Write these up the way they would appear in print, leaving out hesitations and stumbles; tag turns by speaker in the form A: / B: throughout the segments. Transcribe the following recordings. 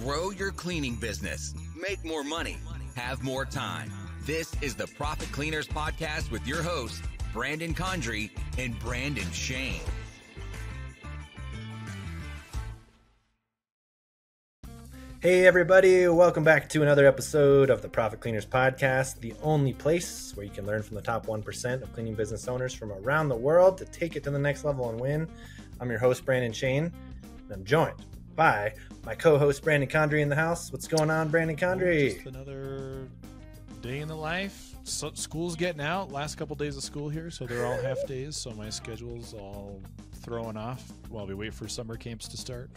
A: Grow your cleaning business, make more money, have more time. This is the Profit Cleaners Podcast with your hosts, Brandon Condry and Brandon Shane.
B: Hey everybody, welcome back to another episode of the Profit Cleaners Podcast, the only place where you can learn from the top 1% of cleaning business owners from around the world to take it to the next level and win. I'm your host, Brandon Shane, and I'm joined by my co-host, Brandon Condry, in the house. What's going on, Brandon Condry?
C: Just another day in the life. So, school's getting out. Last couple days of school here, so they're all half days, so my schedule's all throwing off while we wait for summer camps to start.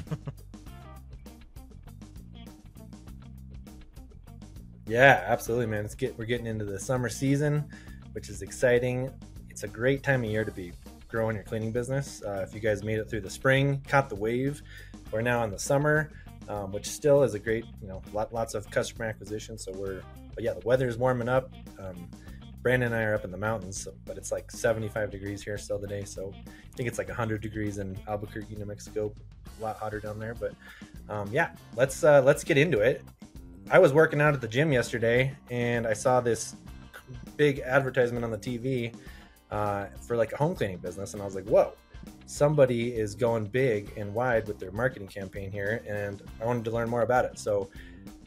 B: Yeah, absolutely, man. We're getting into the summer season, which is exciting. It's a great time of year to be growing your cleaning business. If you guys made it through the spring, caught the wave, we're now in the summer, which still is a great, lots of customer acquisition. But yeah, the weather is warming up. Brandon and I are up in the mountains, but it's like 75 degrees here still today. So I think it's like 100 degrees in Albuquerque, New Mexico. A lot hotter down there, but yeah, let's get into it. I was working out at the gym yesterday and I saw this big advertisement on the TV for like a home cleaning business. And I was like, whoa, somebody is going big and wide with their marketing campaign here. And I wanted to learn more about it. So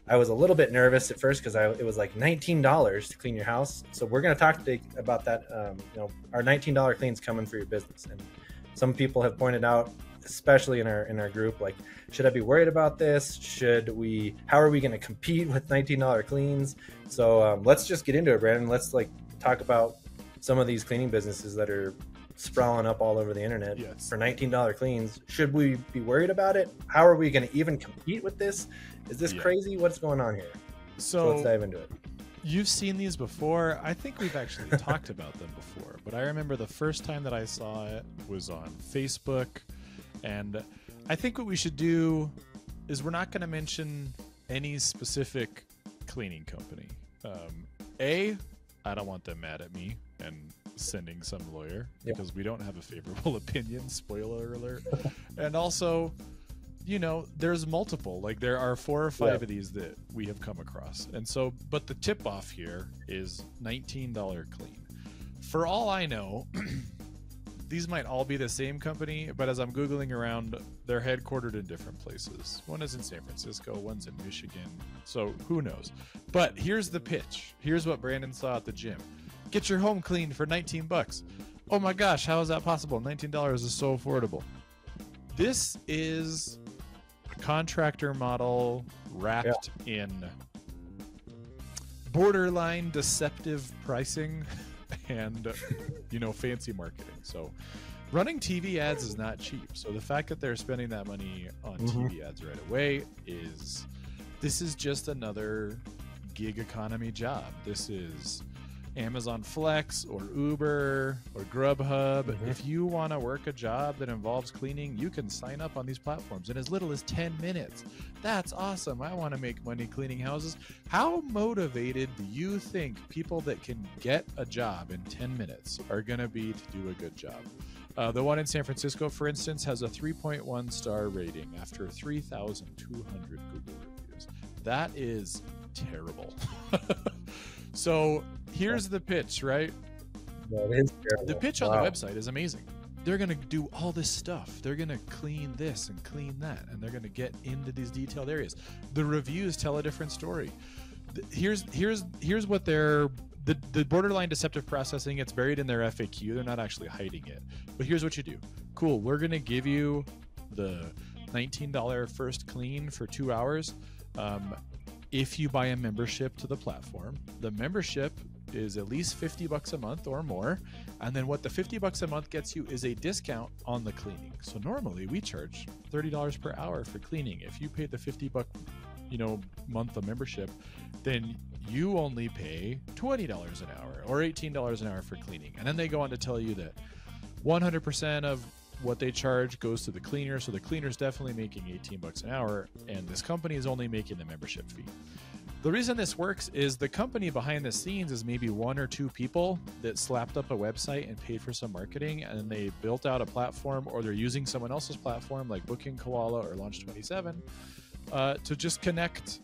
B: I was a little bit nervous at first because it was like $19 to clean your house. So we're going to talk today about that. Our $19 cleans coming for your business. And some people have pointed out, especially in our group, like, should I be worried about this? How are we going to compete with $19 cleans? So let's just get into it, Brandon. Let's talk about some of these cleaning businesses that are sprawling up all over the internet.
C: Yes.
B: For $19 cleans. Should we be worried about it? How are we going to even compete with this? Is this crazy? What's going on here? So let's dive into it.
C: You've seen these before. I think we've actually talked about them before, but I remember the first time that I saw it was on Facebook. And I think what we should do is we're not going to mention any specific cleaning company. I don't want them mad at me and sending some lawyer because we don't have a favorable opinion. Spoiler alert. And also, there's multiple. Like there are 4 or 5 of these that we have come across. And so, but the tip off here is $19 clean. For all I know, these might all be the same company, but as I'm Googling around, they're headquartered in different places. One is in San Francisco, one's in Michigan, so who knows? But here's the pitch. Here's what Brandon saw at the gym. Get your home cleaned for $19. Oh my gosh, how is that possible? $19 is so affordable. This is a contractor model wrapped in borderline deceptive pricing and fancy marketing. So running TV ads is not cheap. So the fact that they're spending that money on TV ads right away this is just another gig economy job. This is Amazon Flex or Uber or Grubhub. If you want to work a job that involves cleaning, you can sign up on these platforms in as little as 10 minutes. That's awesome. I want to make money cleaning houses. How motivated do you think people that can get a job in 10 minutes are going to be to do a good job? The one in San Francisco, for instance, has a 3.1 star rating after 3,200 Google reviews. That is terrible. So here's the pitch, right?
B: That is terrible.
C: The pitch on the website is amazing. They're going to do all this stuff. They're going to clean this and clean that, and they're going to get into these detailed areas. The reviews tell a different story. Here's what the borderline deceptive processing, it's buried in their FAQ. They're not actually hiding it. But here's what you do. Cool, we're going to give you the $19 first clean for 2 hours. If you buy a membership to the platform, the membership is at least $50 a month or more. And then what the $50 a month gets you is a discount on the cleaning. So normally we charge $30 per hour for cleaning. If you paid the $50 month of membership, then you only pay $20 an hour or $18 an hour for cleaning. And then they go on to tell you that 100% of what they charge goes to the cleaner. So the cleaner's definitely making $18 an hour, and this company is only making the membership fee. The reason this works is the company behind the scenes is maybe 1 or 2 people that slapped up a website and paid for some marketing, and they built out a platform, or they're using someone else's platform like Booking Koala or Launch 27. to just connect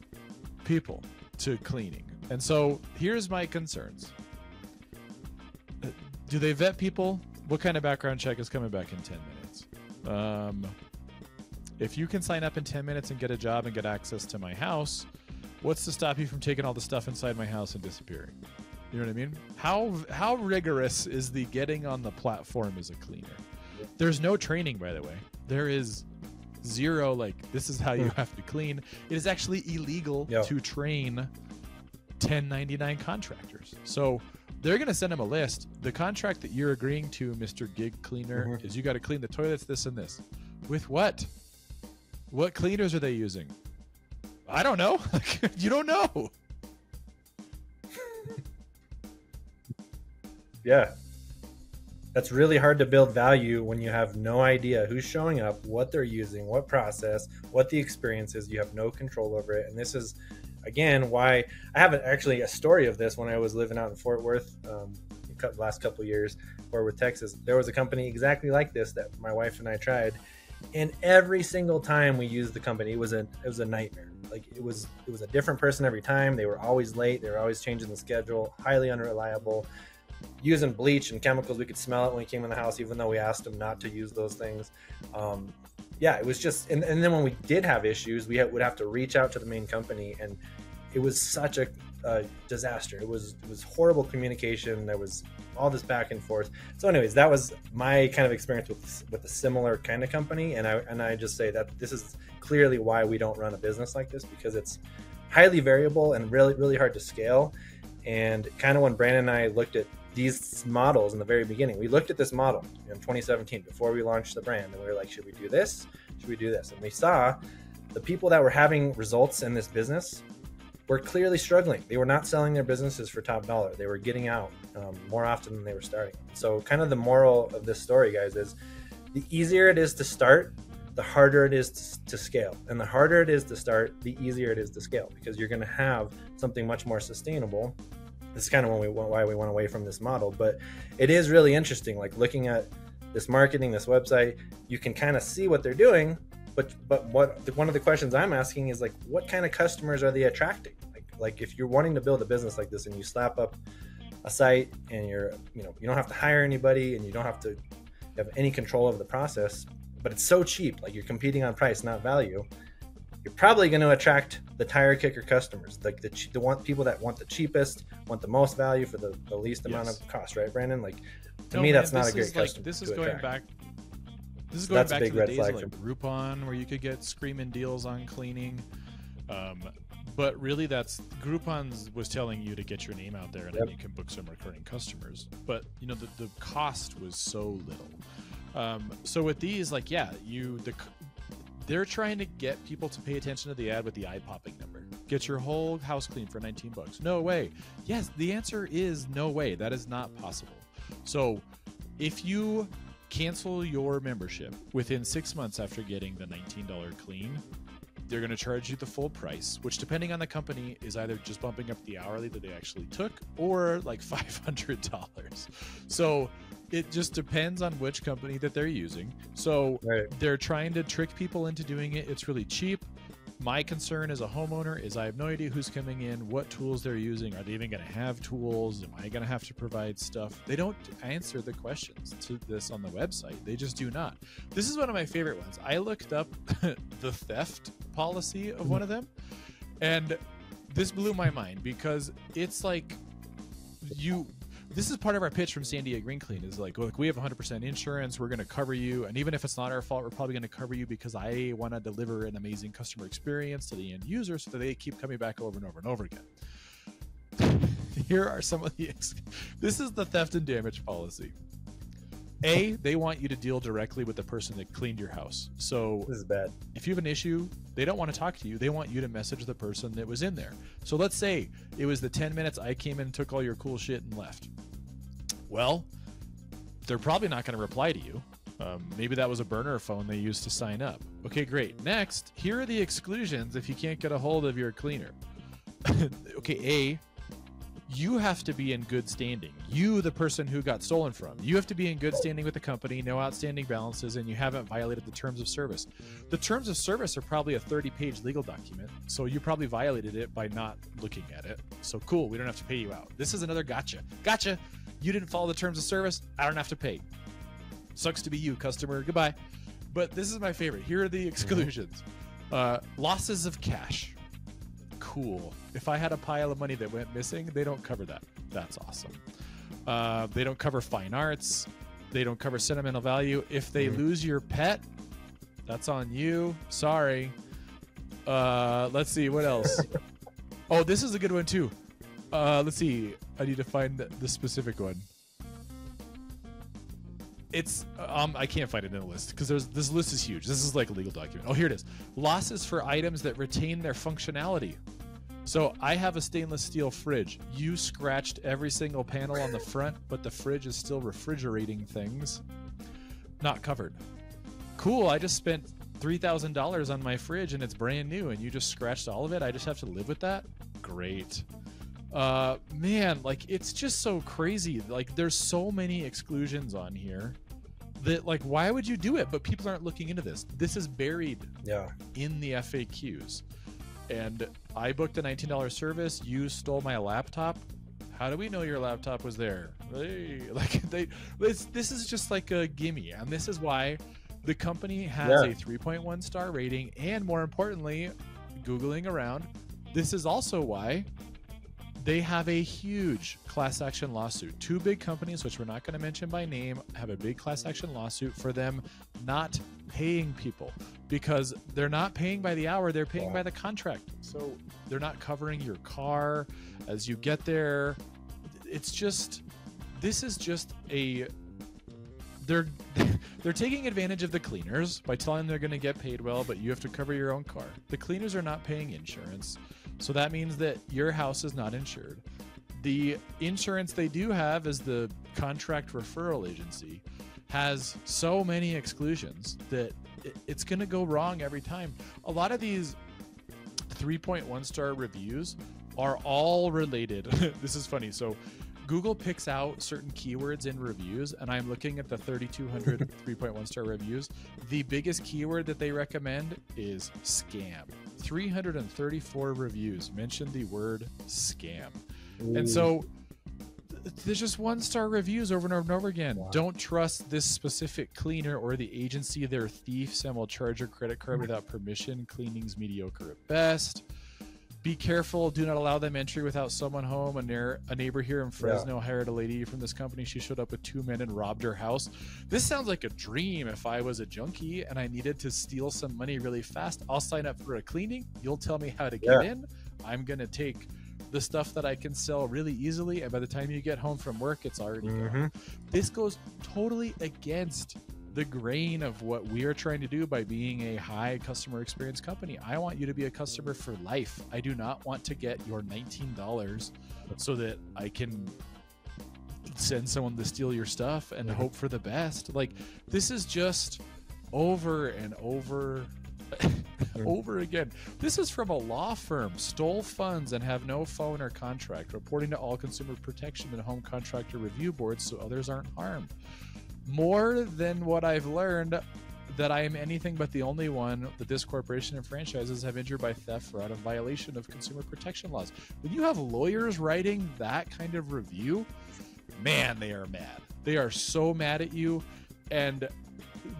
C: people to cleaning. And so here's my concerns. Do they vet people? What kind of background check is coming back in 10 minutes? If you can sign up in 10 minutes and get a job and get access to my house, what's to stop you from taking all the stuff inside my house and disappearing? You know what I mean? How rigorous is the getting on the platform as a cleaner? There's no training, by the way. There is zero, like, this is how you have to clean. It is actually illegal to train 1099 contractors. So they're going to send them a list. The contract that you're agreeing to, Mr. Gig Cleaner, is you got to clean the toilets, this and this. With what? What cleaners are they using? I don't know. You don't know.
B: Yeah. That's really hard to build value when you have no idea who's showing up, what they're using, what process, what the experience is. You have no control over it. And this is, again, why I have actually a story of this when I was living out in Fort Worth the last couple of years, Fort Worth, Texas. There was a company exactly like this that my wife and I tried. And every single time we used the company, it was a nightmare. Like it was a different person every time. They were always late. They were always changing the schedule, highly unreliable. Using bleach and chemicals, we could smell it when we came in the house, even though we asked them not to use those things. It was just, and then when we did have issues, we would have to reach out to the main company, and it was such a disaster. It was horrible communication. There was all this back and forth. So anyways, that was my kind of experience with a similar kind of company. And I just say that this is clearly why we don't run a business like this, because it's highly variable and really, really hard to scale. And kind of when Brandon and I looked at these models in the very beginning, we looked at this model in 2017 before we launched the brand, and we were like, should we do this? Should we do this? And we saw the people that were having results in this business were clearly struggling. They were not selling their businesses for top dollar. They were getting out more often than they were starting. So kind of the moral of this story, guys, is the easier it is to start, the harder it is to scale. And the harder it is to start, the easier it is to scale, because you're going to have something much more sustainable. This is kind of why we went away from this model. But it is really interesting, like looking at this marketing, this website, you can kind of see what they're doing. But one of the questions I'm asking is, like, what kind of customers are they attracting? Like if you're wanting to build a business like this and you slap up a site and you don't have to hire anybody and you don't have to have any control over the process, but it's so cheap, like you're competing on price, not value, you're probably going to attract the tire kicker customers, like the people that want the cheapest, want the most value for the least amount of cost, right, Brandon? Like to me, that's not a great customer.
C: This is going back. This is
B: So
C: going
B: that's a
C: back to
B: big
C: the
B: red
C: days
B: flag
C: of like
B: for-
C: Groupon, where you could get screaming deals on cleaning. But really, that's Groupon was telling you to get your name out there, and then you can book some recurring customers. But the cost was so little. So with these, like, they're trying to get people to pay attention to the ad with the eye-popping number. Get your whole house clean for $19. No way. Yes, the answer is no way. That is not possible. So if you cancel your membership within 6 months after getting the $19 clean, they're going to charge you the full price, which, depending on the company, is either just bumping up the hourly that they actually took or like $500. So it just depends on which company that they're using. So they're trying to trick people into doing it. It's really cheap. My concern as a homeowner is I have no idea who's coming in, what tools they're using. Are they even going to have tools? Am I going to have to provide stuff? They don't answer the questions to this on the website. They just do not. This is one of my favorite ones. I looked up the theft policy of one of them, and this blew my mind, because it's like this is part of our pitch from Sandia Green Clean, is like, look, we have 100% insurance. We're going to cover you. And even if it's not our fault, we're probably going to cover you because I want to deliver an amazing customer experience to the end user so that they keep coming back over and over and over again. Here are some of this is the theft and damage policy. They want you to deal directly with the person that cleaned your house. So
B: This is bad.
C: if you have an issue, they don't want to talk to you. They want you to message the person that was in there. So let's say it was the 10 minutes I came in, took all your cool shit, and left. Well, they're probably not going to reply to you. Maybe that was a burner phone they used to sign up. Okay, great. Next, here are the exclusions if you can't get a hold of your cleaner. Okay, you have to be in good standing. You, the person who got stolen from, you have to be in good standing with the company, no outstanding balances, and you haven't violated the terms of service. The terms of service are probably a 30-page legal document, so you probably violated it by not looking at it. So cool, we don't have to pay you out. This is another gotcha. Gotcha! You didn't follow the terms of service, I don't have to pay. Sucks to be you, customer. Goodbye. But this is my favorite. Here are the exclusions. Losses of cash. Cool. If I had a pile of money that went missing, they don't cover that. That's awesome. They don't cover fine arts. They don't cover sentimental value. If they lose your pet, that's on you. Sorry. Let's see. What else? Oh, this is a good one too. Let's see. I need to find the specific one. It's I can't find it in the list because this list is huge. This is like a legal document. Oh, here it is. Losses for items that retain their functionality. So I have a stainless steel fridge. You scratched every single panel on the front, but the fridge is still refrigerating things. Not covered. Cool. I just spent $3,000 on my fridge and it's brand new, and you just scratched all of it. I just have to live with that. Great. Man, like, it's just so crazy. Like, there's so many exclusions on here that, like, why would you do it? But people aren't looking into this. This is buried in the FAQs. And I booked a $19 service. You stole my laptop. How do we know your laptop was there? This is just like a gimme. And this is why the company has a 3.1 star rating. And more importantly, Googling around, this is also why they have a huge class action lawsuit. Two big companies, which we're not going to mention by name, have a big class action lawsuit for them not paying people, because they're not paying by the hour, they're paying by the contract. So they're not covering your car as you get there. It's just, this is just a, they're taking advantage of the cleaners by telling them they're going to get paid well, but you have to cover your own car. The cleaners are not paying insurance. So that means that your house is not insured. The insurance they do have is the contract referral agency has so many exclusions that it's going to go wrong every time. A lot of these 3.1 star reviews are all related. This is funny. So Google picks out certain keywords in reviews, and I'm looking at the 3,200 3.1 star reviews. The biggest keyword that they recommend is scam. 334 reviews mention the word scam. Ooh. And so there's just 1-star reviews over and over and over again. Wow. Don't trust this specific cleaner or the agency. They're thieves and will charge your credit card without permission. Cleaning's mediocre at best. Be careful. Do not allow them entry without someone home. A neighbor here in Fresno hired a lady from this company. She showed up with 2 men and robbed her house. This sounds like a dream. If I was a junkie and I needed to steal some money really fast, I'll sign up for a cleaning. You'll tell me how to get in. I'm going to take the stuff that I can sell really easily, and by the time you get home from work, it's already gone. This goes totally against the grain of what we are trying to do by being a high customer experience company. I want you to be a customer for life. I do not want to get your $19 so that I can send someone to steal your stuff and hope for the best. Like, this is just over and over over again. This is from a law firm, stole funds and have no phone or contract, reporting to all consumer protection and home contractor review boards so others aren't harmed. More than what I've learned that I am anything but the only one that this corporation and franchises have injured by theft, fraud, and violation of consumer protection laws. When you have lawyers writing that kind of review, man, they are mad. They are so mad at you. And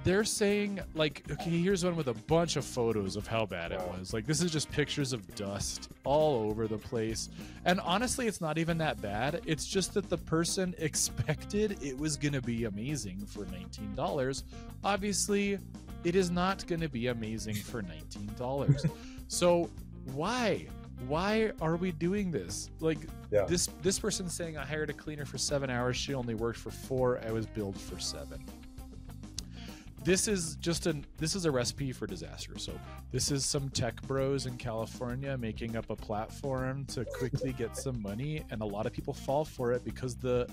C: they're saying, like, okay, here's one with a bunch of photos of how bad it was. Like, this is just pictures of dust all over the place. And honestly, it's not even that bad. It's just that the person expected it was going to be amazing for $19. Obviously, it is not going to be amazing for $19. So why are we doing this? Like, this person's saying, I hired a cleaner for 7 hours. She only worked for 4. I was billed for 7. This is a recipe for disaster. So this is some tech bros in California making up a platform to quickly get some money, and a lot of people fall for it because the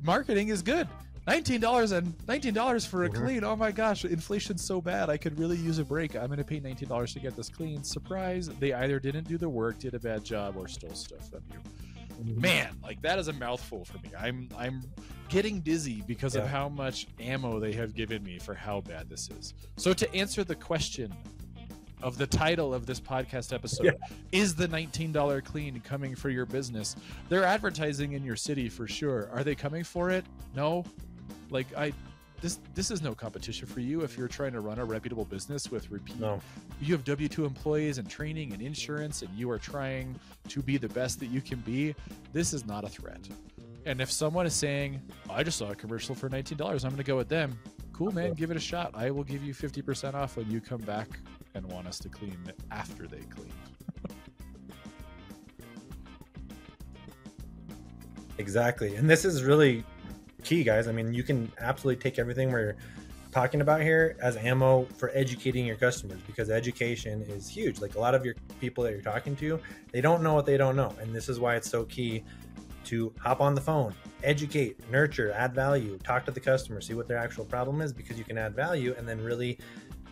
C: marketing is good. $19 for a clean. Oh my gosh, inflation's so bad. I could really use a break. I'm going to pay $19 to get this clean. Surprise, they either didn't do the work, did a bad job, or stole stuff from you. Man, like that is a mouthful for me. I'm getting dizzy because of how much ammo they have given me for how bad this is. So to answer the question of the title of this podcast episode, is the $19 clean coming for your business? They're advertising in your city for sure. Are they coming for it? No. Like this is no competition for you if you're trying to run a reputable business with repeat. No. You have W-2 employees and training and insurance, and you are trying to be the best that you can be. This is not a threat. And if someone is saying, I just saw a commercial for $19, I'm going to go with them. Cool, man, give it a shot. I will give you 50% off when you come back and want us to clean after they clean.
B: Exactly. And this is really key, guys. I mean, you can absolutely take everything we're talking about here as ammo for educating your customers, because education is huge. Like a lot of your people that you're talking to, they don't know what they don't know. And this is why it's so key to hop on the phone, educate, nurture, add value, talk to the customer, see what their actual problem is, because you can add value. And then really,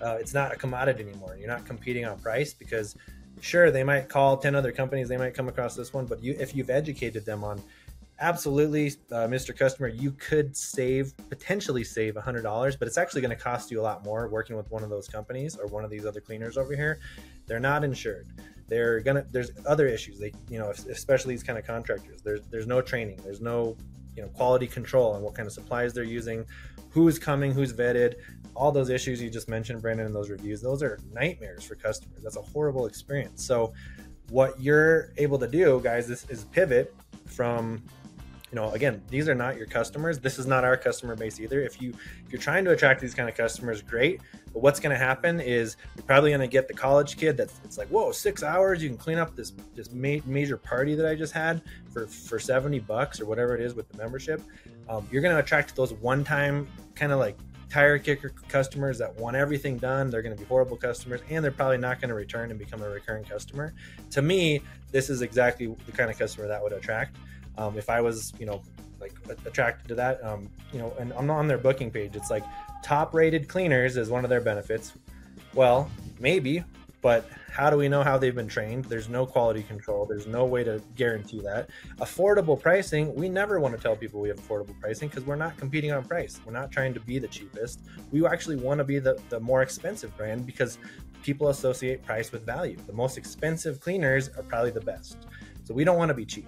B: it's not a commodity anymore. You're not competing on price, because sure, they might call 10 other companies, they might come across this one, but if you've educated them on absolutely, Mr. Customer, you could potentially save $100, but it's actually going to cost you a lot more working with one of those companies or one of these other cleaners over here. They're not insured. There's other issues. Especially these kind of contractors, there's no training, there's no, quality control on what kind of supplies they're using, who's coming, who's vetted, all those issues you just mentioned, Brandon, in those reviews. Those are nightmares for customers. That's a horrible experience. So what you're able to do, guys, is pivot from, again, these are not your customers. This is not our customer base either. If you're trying to attract these kind of customers, great. But what's going to happen is you're probably going to get the college kid it's like, whoa, 6 hours, you can clean up this major party that I just had for $70 or whatever it is with the membership. You're going to attract those one-time kind of like tire kicker customers that want everything done. They're going to be horrible customers, and they're probably not going to return and become a recurring customer. To me, this is exactly the kind of customer that would attract. If I was, attracted to that, and I'm on their booking page, it's like top rated cleaners is one of their benefits. Well, maybe, but how do we know how they've been trained? There's no quality control. There's no way to guarantee that. Affordable pricing, we never want to tell people we have affordable pricing, because we're not competing on price. We're not trying to be the cheapest. We actually want to be the more expensive brand, because people associate price with value. The most expensive cleaners are probably the best. So we don't want to be cheap.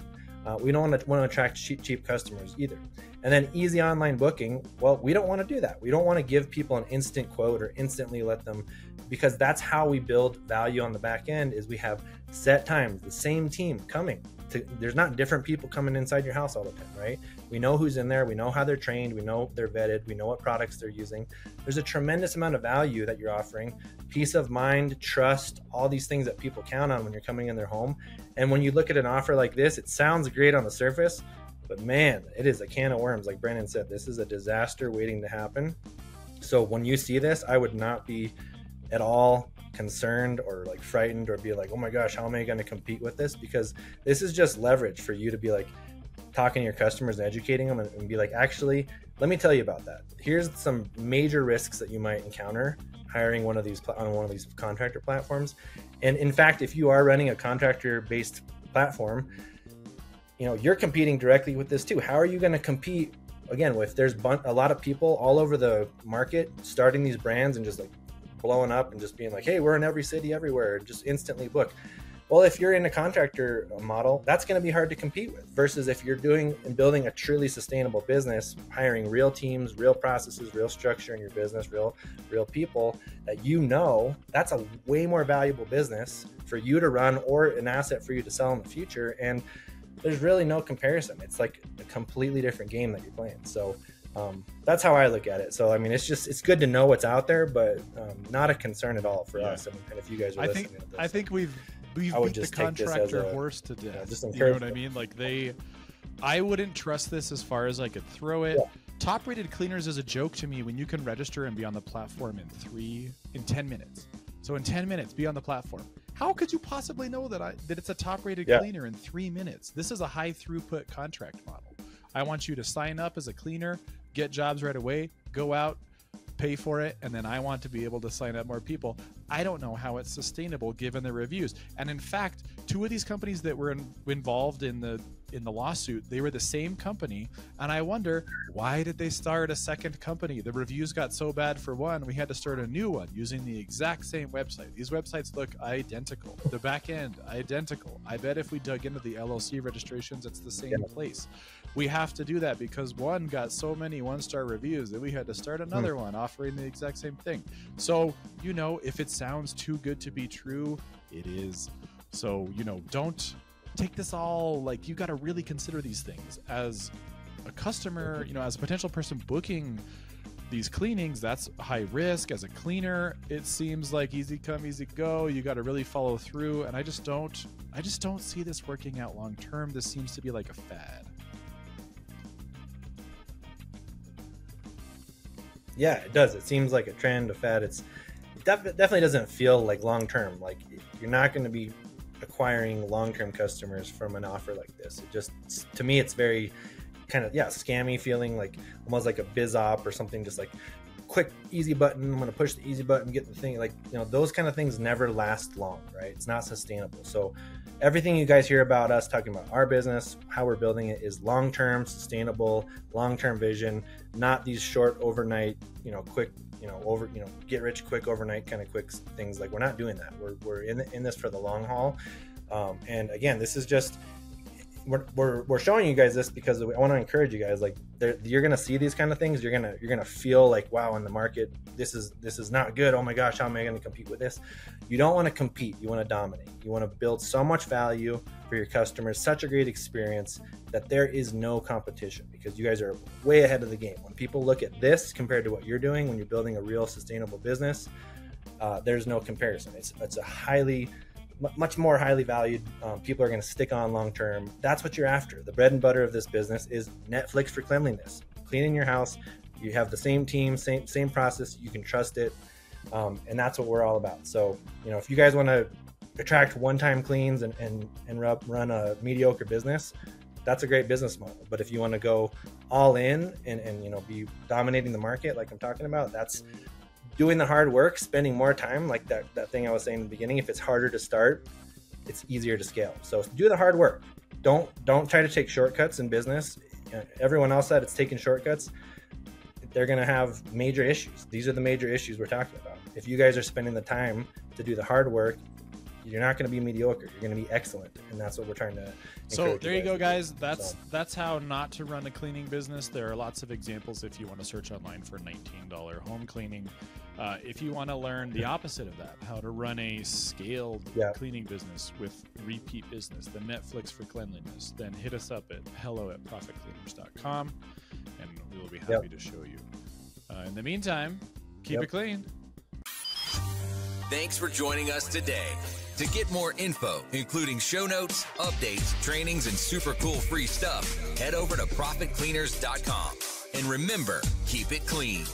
B: We don't want to attract cheap customers either. And then easy online booking, well, we don't want to do that. We don't want to give people an instant quote or instantly let them, because that's how we build value on the back end, is we have set times, the same team coming. There's not different people coming inside your house all the time, right? We know who's in there. We know how they're trained. We know they're vetted. We know what products they're using. There's a tremendous amount of value that you're offering. Peace of mind, trust, all these things that people count on when you're coming in their home. And when you look at an offer like this, it sounds great on the surface, but man, it is a can of worms. Like Brandon said, this is a disaster waiting to happen. So when you see this, I would not be at all concerned or like frightened or be like, oh my gosh, how am I going to compete with this? Because this is just leverage for you to be like talking to your customers and educating them and be like, actually, let me tell you about that. Here's some major risks that you might encounter hiring on one of these contractor platforms. And in fact, if you are running a contractor based platform, you're competing directly with this too. How are you going to compete again if there's a lot of people all over the market starting these brands and just like blowing up and just being like, hey, we're in every city everywhere, just instantly book? Well, if you're in a contractor model, that's going to be hard to compete with, versus if you're doing and building a truly sustainable business, hiring real teams, real processes, real structure in your business, real people that that's a way more valuable business for you to run, or an asset for you to sell in the future. And there's really no comparison. It's like a completely different game that you're playing. So that's how I look at it. So, I mean, it's good to know what's out there, but not a concern at all for us. And if you guys are listening to this,
C: I think we've beat the contractor horse to death. You know what I mean? Like I wouldn't trust this as far as I could throw it. Yeah. Top rated cleaners is a joke to me when you can register and be on the platform in 10 minutes. So in 10 minutes, be on the platform. How could you possibly know that it's a top rated cleaner in 3 minutes? This is a high throughput contract model. I want you to sign up as a cleaner, get jobs right away, go out, pay for it, and then I want to be able to sign up more people. I don't know how it's sustainable given the reviews. And in fact, two of these companies that were involved in the lawsuit, they were the same company. And I wonder, why did they start a second company? The reviews got so bad for one, we had to start a new one using the exact same website. These websites look identical. The back end, identical. I bet if we dug into the LLC registrations, it's the same place. We have to do that because one got so many 1-star reviews that we had to start another one offering the exact same thing. So, you know, if it sounds too good to be true, it is. So, you know, don't take this all, like, you got to really consider these things as a customer, you know, as a potential person booking these cleanings. That's high risk. As a cleaner, it seems like easy come, easy go. You got to really follow through. And I just don't see this working out long term. This seems to be like a fad.
B: Yeah, it does. It seems like a trend, a fad. It definitely doesn't feel like long term. Like, you're not going to be acquiring long-term customers from an offer like this. It just, to me, it's very kind of, scammy feeling, like almost like a biz op or something, just like quick, easy button. I'm going to push the easy button, get the thing. Like, you know, those kind of things never last long, right? It's not sustainable. So everything you guys hear about us talking about our business, how we're building it, is long-term, sustainable, long-term vision, not these short overnight, you know, quick, get rich quick overnight kind of quick things. Like, we're not doing that. We're in this for the long haul. And again, this is just, we're showing you guys this because I want to encourage you guys. Like, you're going to see these kind of things. You're going to feel like, wow, in the market, this is not good. Oh my gosh, how am I going to compete with this? You don't want to compete. You want to dominate. You want to build so much value for your customers, such a great experience that there is no competition, because you guys are way ahead of the game. When people look at this compared to what you're doing, when you're building a real sustainable business, there's no comparison. It's a much more highly valued. People are going to stick on long term. That's what you're after. The bread and butter of this business is Netflix for cleanliness. Cleaning your house, you have the same team, same process. You can trust it, and that's what we're all about. So, you know, if you guys want to attract one-time cleans and run a mediocre business, that's a great business model. But if you want to go all in and you know, be dominating the market like I'm talking about, that's doing the hard work, spending more time, like that thing I was saying in the beginning. If it's harder to start, it's easier to scale. So do the hard work. Don't try to take shortcuts in business. Everyone else that it's taking shortcuts, they're going to have major issues. These are the major issues we're talking about. If you guys are spending the time to do the hard work, you're not going to be mediocre. You're going to be excellent, and that's what we're trying to.
C: So there you go, guys. That's how not to run a cleaning business. There are lots of examples if you want to search online for $19 home cleaning. If you want to learn the opposite of that, how to run a scaled cleaning business with repeat business, the Netflix for cleanliness, then hit us up at hello@profitcleaners.com, and we will be happy to show you. In the meantime, keep it clean.
A: Thanks for joining us today. To get more info, including show notes, updates, trainings, and super cool free stuff, head over to profitcleaners.com. And remember, keep it clean.